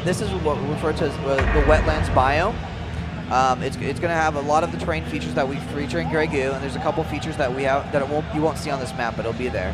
this is what we refer to as the wetlands biome. It's going to have a lot of the terrain features that we feature in Grey Goo, and there's a couple features that we have that you won't see on this map, but it'll be there.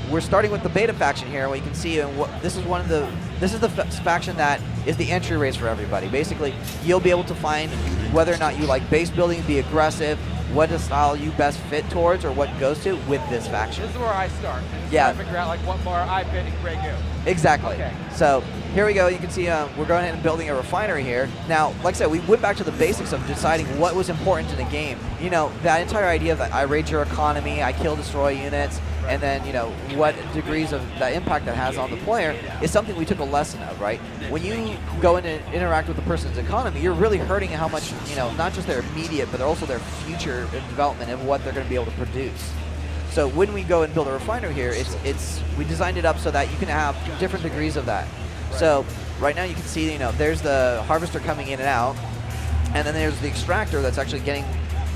We're starting with the beta faction here. What you can see, this is the faction that is the entry race for everybody. Basically, you'll be able to find whether or not you like base building, be aggressive, what style you best fit towards, or what goes to with this faction. This is where I start. Yeah. To figure out like what more I fit in Grey Goo. Exactly. Okay. So here we go. You can see we're going ahead and building a refinery here. Now, like I said, we went back to the basics of deciding what was important in the game. You know, that entire idea that I raid your economy, I kill, destroy units, and then, you know, what degrees of the impact that has on the player is something we took a lesson of, right? When you go in and interact with the person's economy, you're really hurting how much, you know, not just their immediate, but also their future development of what they're going to be able to produce. So when we go and build a refinery here, we designed it up so that you can have different degrees of that. Right. So right now you can see, you know, there's the harvester coming in and out, and then there's the extractor that's actually getting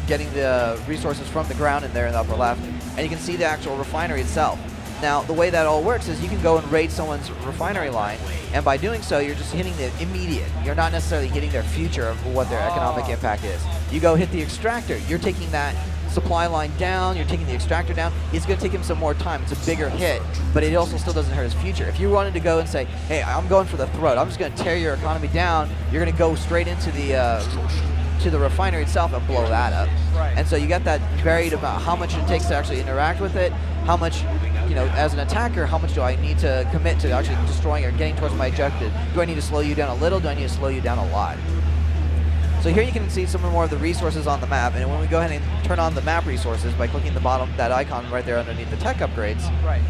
the resources from the ground in there in the upper left, and you can see the actual refinery itself. Now, the way that all works is you can go and raid someone's refinery line, and by doing so, you're just hitting the immediate. You're not necessarily hitting their future of what their economic impact is. You go hit the extractor, you're taking that supply line down, you're taking the extractor down. It's going to take him some more time. It's a bigger hit, but it also still doesn't hurt his future. If you wanted to go and say, hey, I'm going for the throat, I'm just going to tear your economy down, you're going to go straight into the refinery itself and blow that up. Right. And so you got that varied about how much it takes to actually interact with it, how much, you know, as an attacker, how much do I need to commit to actually destroying or getting towards my objective? Do I need to slow you down a little? Do I need to slow you down a lot? So here you can see some more of the resources on the map, and when we go ahead and turn on the map resources by clicking the bottom, that icon right there underneath the tech upgrades, right,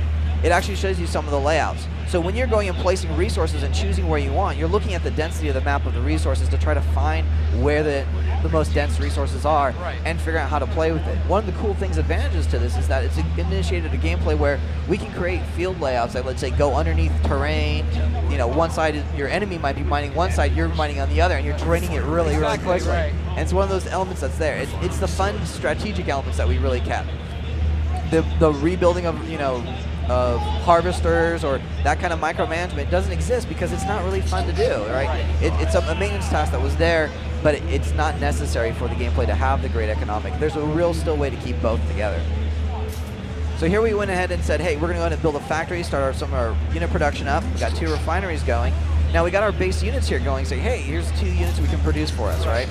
it actually shows you some of the layouts. So when you're going and placing resources and choosing where you want, you're looking at the density of the map of the resources to try to find where the most dense resources are, right, and figure out how to play with it. One of the cool things, advantages to this, is that it's initiated a gameplay where we can create field layouts that, let's say, go underneath terrain. You know, one side, your enemy might be mining one side, you're mining on the other, and you're draining it really, really quickly. Right. And it's one of those elements that's there. It's the fun strategic elements that we really kept. The rebuilding of, you know, of harvesters or that kind of micromanagement doesn't exist because it's not really fun to do, right? It's a maintenance task that was there, but it's not necessary for the gameplay to have the great economic. There's a real still way to keep both together. So here we went ahead and said, hey, we're going to go ahead and build a factory, start some of our unit production up. We got 2 refineries going. Now we got our base units here going, say, hey, here's 2 units we can produce for us, right?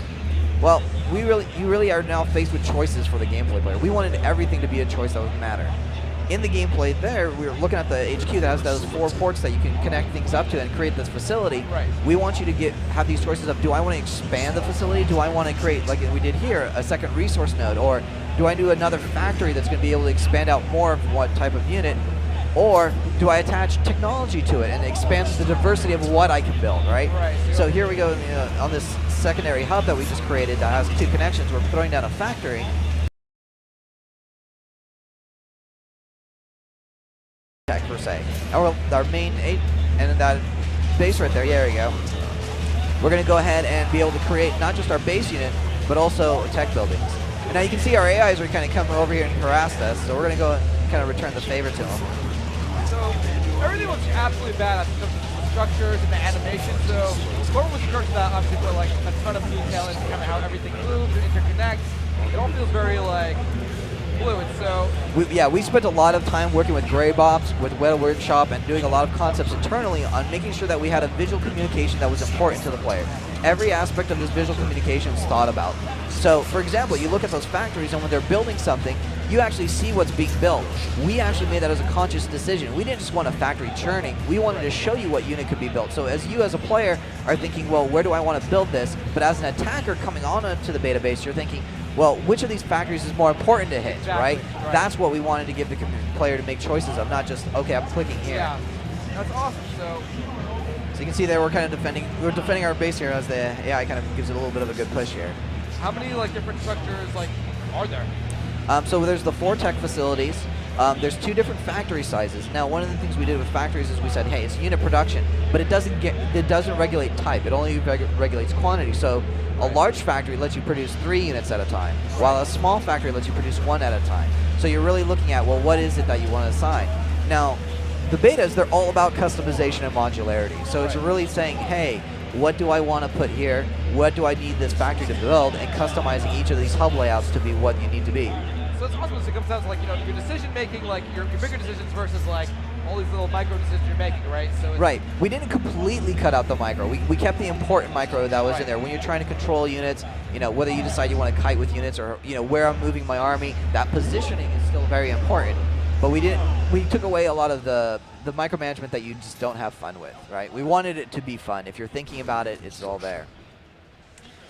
Well, you really are now faced with choices for the gameplay player. We wanted everything to be a choice that would matter. In the gameplay there, we were looking at the HQ that has those 4 ports that you can connect things up to and create this facility. Right. We want you to have these choices of, do I want to expand the facility? Do I want to create, like we did here, a second resource node? Or do I do another factory that's going to be able to expand out more of what type of unit? Or do I attach technology to it and expand the diversity of what I can build, right? So here we go on this secondary hub that we just created that has 2 connections. We're throwing down a factory. Per se. Our main 8, and then that base right there, we go. We're going to go ahead and be able to create not just our base unit, but also tech buildings. And now you can see our AIs are kind of coming over here and harassed us, so we're going to go and kind of return the favor to them. So everything looks absolutely bad in terms of the structures and the animation. So what was the structure that obviously put like a ton of detail into kind of how everything moves and interconnects? It all feels very like fluid. So we spent a lot of time working with Grey Bops, with Weta Workshop, and doing a lot of concepts internally on making sure that we had a visual communication that was important to the player. Every aspect of this visual communication is thought about. So, for example, you look at those factories, and when they're building something, you actually see what's being built. We actually made that as a conscious decision. We didn't just want a factory churning. We wanted to show you what unit could be built. So as you as a player are thinking, well, where do I want to build this? But as an attacker coming on to the beta base, you're thinking, well, which of these factories is more important to hit, right? That's what we wanted to give the player to make choices of, not just, okay, I'm clicking here. Yeah, that's awesome. So you can see there we're kind of defending our base here as the AI kind of gives it a little bit of a good push here. How many like different structures like are there? So there's the 4 tech facilities. There's 2 different factory sizes. Now, one of the things we did with factories is we said, hey, it's unit production, but it doesn't regulate type. It only regulates quantity. So a large factory lets you produce 3 units at a time, while a small factory lets you produce 1 at a time. So you're really looking at, well, what is it that you want to assign? Now, the betas, they're all about customization and modularity. So it's really saying, hey, what do I want to put here? What do I need this factory to build? And customizing each of these hub layouts to be what you need to be. So it's awesome. So it comes down to like, you know, your decision making, like your bigger decisions versus like all these little micro decisions you're making, right? So it's right. We didn't completely cut out the micro. We kept the important micro that was in there. When you're trying to control units, you know, whether you decide you want to kite with units or, you know, where I'm moving my army, that positioning is still very important. But we took away a lot of the micromanagement that you just don't have fun with, right? We wanted it to be fun. If you're thinking about it, it's all there.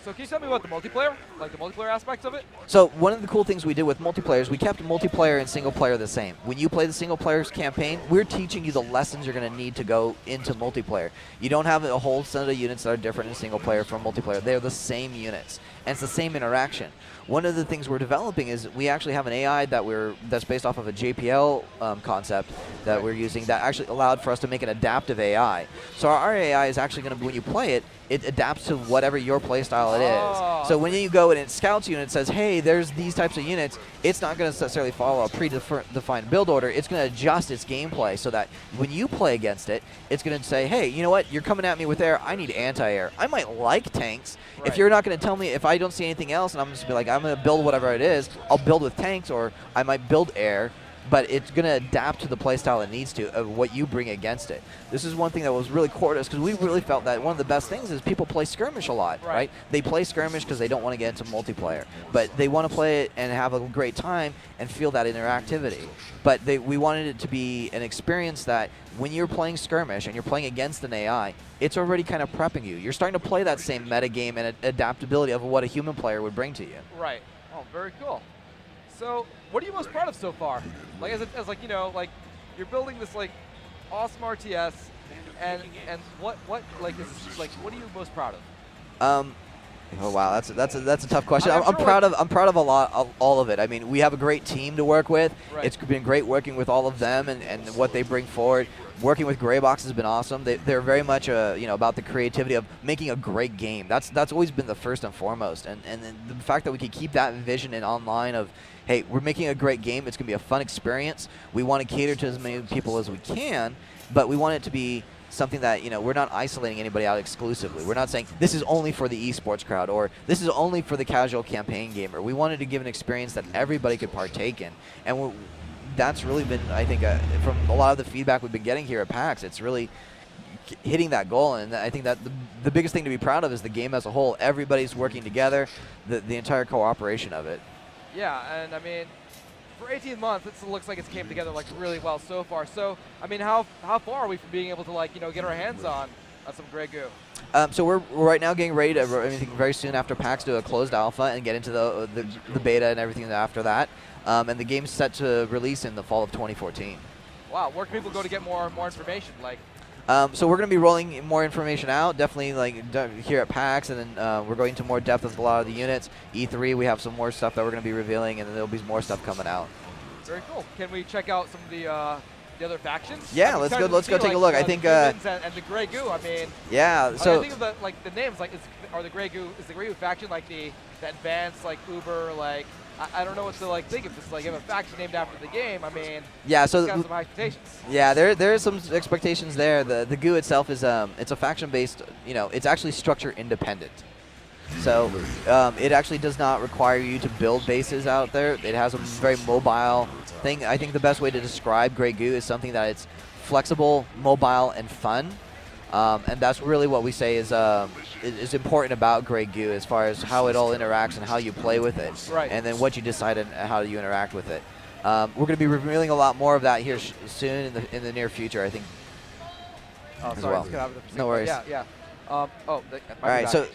So can you tell me about the multiplayer, like the multiplayer aspects of it? So one of the cool things we did with multiplayer is we kept multiplayer and single player the same. When you play the single player's campaign, we're teaching you the lessons you're going to need to go into multiplayer. You don't have a whole set of units that are different in single player from multiplayer. They're the same units, and it's the same interaction. One of the things we're developing is we actually have an AI that's based off of a JPL concept that we're using that actually allowed for us to make an adaptive AI. So our AI is actually going to, when you play it, it adapts to whatever your playstyle it is. So when you go and it scouts you and it says, hey, there's these types of units, it's not going to necessarily follow a predefined build order. It's going to adjust its gameplay so that when you play against it, it's going to say, hey, you know what? You're coming at me with air. I need anti-air. I might like tanks. Right. If you're not going to tell me, if I don't see anything else and I'm just be like, I'm going to build whatever it is, I'll build with tanks, or I might build air. But it's going to adapt to the playstyle it needs to, of what you bring against it. This is one thing that was really core to us, because we really felt that one of the best things is people play skirmish a lot, right? They play skirmish because they don't want to get into multiplayer. But they want to play it and have a great time and feel that interactivity. But we wanted it to be an experience that when you're playing skirmish and you're playing against an AI, it's already kind of prepping you. You're starting to play that same metagame and adaptability of what a human player would bring to you. Right. Oh, very cool. So, what are you most proud of so far? Like, as like, you know, like, you're building this like awesome RTS, and what like is like, what are you most proud of? Oh wow, that's a tough question. I'm proud of a lot, all of it. I mean, we have a great team to work with. Right. It's been great working with all of them and what they bring forward. Working with Greybox has been awesome. They're very much you know, about the creativity of making a great game. That's always been the first and foremost. And then the fact that we can keep that vision in online of, hey, we're making a great game. It's going to be a fun experience. We want to cater to as many people as we can, but we want it to be something that, you know, we're not isolating anybody out exclusively. We're not saying this is only for the esports crowd or this is only for the casual campaign gamer. We wanted to give an experience that everybody could partake in. And that's really been, I think, from a lot of the feedback we've been getting here at PAX, it's really hitting that goal. And I think that the biggest thing to be proud of is the game as a whole. Everybody's working together, the entire cooperation of it. Yeah, and I mean, for 18 months, it looks like it's came together like really well so far. So, I mean, how far are we from being able to, like, you know, get our hands on some Grey Goo? So we're right now getting ready to, I think very soon after PAX, do a closed alpha and get into the beta and everything after that. And the game's set to release in the fall of 2014. Wow, where can people go to get more information? Like, so we're going to be rolling more information out, definitely like here at PAX, and then we're going into more depth with a lot of the units. E3, we have some more stuff that we're going to be revealing, and then there'll be more stuff coming out. Very cool. Can we check out some of the other factions? Yeah, let's go take a look. I think and the Grey Goo. I mean, yeah. So I think of the names, like, are the Grey Goo, is the Grey Goo faction like the advanced, like, Uber, like, I don't know what to like think if it's like, if a faction named after the game. I mean, yeah, so it's got some expectations. Yeah, there are some expectations there. The Goo itself is it's a faction based. You know, it's actually structure independent. So it actually does not require you to build bases out there. It has a very mobile thing. I think the best way to describe Grey Goo is something that it's flexible, mobile, and fun. And that's really what we say is important about Grey Goo, as far as how it all interacts and how you play with it, right? And then what you decide and how you interact with it. We're going to be revealing a lot more of that here soon in the near future, I think. Oh, as sorry, well. No worries. Yeah. All right, so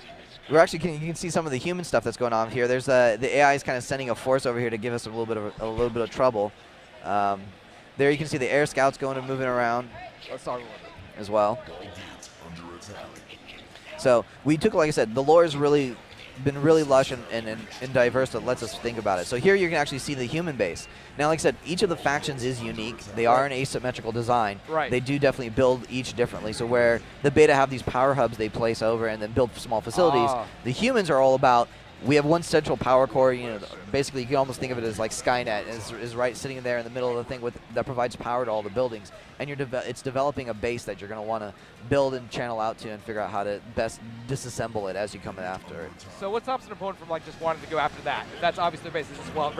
we're actually you can see some of the human stuff that's going on here. There's the AI is kind of sending a force over here to give us a little bit of trouble. There you can see the air scouts going and moving around. As well. So we took, like I said, the lore has really been really lush and diverse that lets us think about it. So here you can actually see the human base. Now, like I said, each of the factions is unique. They are an asymmetrical design. Right. They do definitely build each differently. So where the beta have these power hubs they place over and then build small facilities, the humans are all about we have one central power core. You know, basically you can almost think of it as like Skynet is right sitting there in the middle of the thing that provides power to all the buildings, and it's developing a base that you're going to want to build and channel out to and figure out how to best disassemble it as you come after it. So what stops an opponent from like just wanting to go after that? That's obviously the base. This is well very